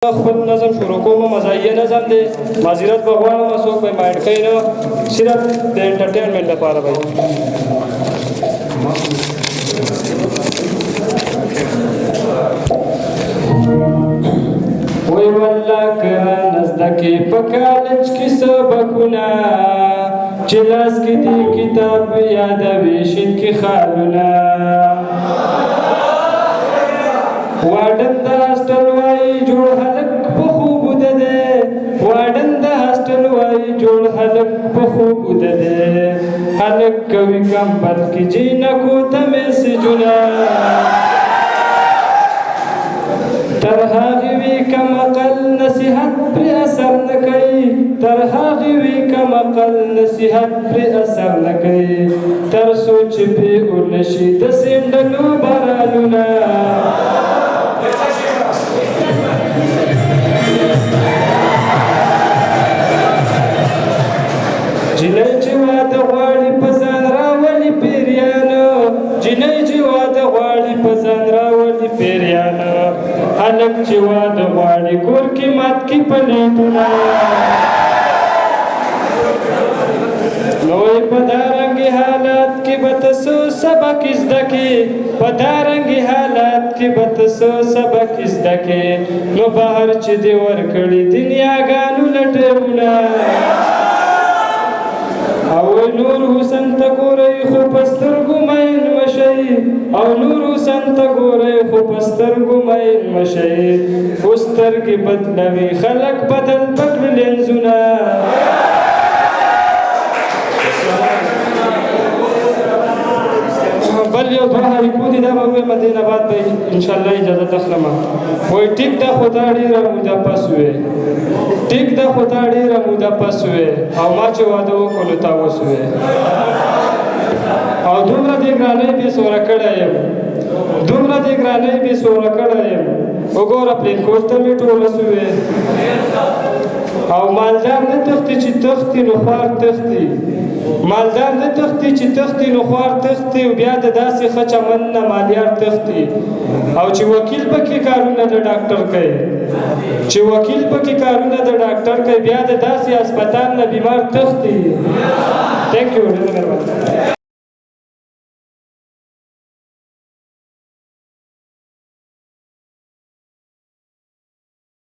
خپل نظم شروع کوم مزایه نظم دی معذرت به غواړم څوک به مایډ کوي نه صرف د انټرټینمنټ لپاره به وی والله که نزده کې په کالج کې سبقونه چې لاس کې دی کتاب یادوي شین کې خالونه وارډن د هاسټل وایي جوړ هلک په خوب ده دی وارډن د هاسټل وایي جوړ هلک په خوب ده دی هلک کوي کم بلکې جینکو ته میسجونه تر هغې وي کم عقل نصیحت پرې اثر نه کوي تر هغې وي کم عقل نصیحت پرې اثر نه کوي تر څو چې پرې ورنشي د سینډلو بارانونه جنۍ چې واده غواړي په ځان راولي پیریانو جنۍ چې واده غواړي په ځان راولي پیریانو هلک چې واده غواړي کور کې مات کې پلیټونه نو په دارنګې حالات کې به ته څو سبق زده کړې په دارنګې حالات کې به ته څو سبق زده کړې نو بهر چې دې ورکړي دنیاګانو لټونه او نور حسن ته ګورئ خو په سترګو مین مشئ او نور حسن ته ګورئ خو په سترګو مین مشئ خو سترګې بدلوي خلک بدل پکړ لینزونه بل یو دوه هایکو دي دا به ووایم دې نه بعد به انشاءالله اجازت اخلم وایي ټیک ده خو تا ډېره موده پس وې ټیک ده خو تا ډېره موده پس وې او ما چې واده وکړو نو تا اوس وې او دومره دې ګرانۍ بې سوره کړی یم دومره دې ګرانۍ بې سوره کړی یم وګوره پلینکوټ ته مې ټوله سوې او مالدار نه تښتي چې تښتي نو خوار تښتي مالدار نه تښتي چې تښتي نو خوار تښتي او بیا د داسې ښه چمن نه مالیار تښتي او چې وکیل پکې کارونه د ډاکټر کوي چې وکیل پکې کارونه د ډاکټر کوي بیا د داسې هسپتال نه بیمار تښتي. تھینک یو.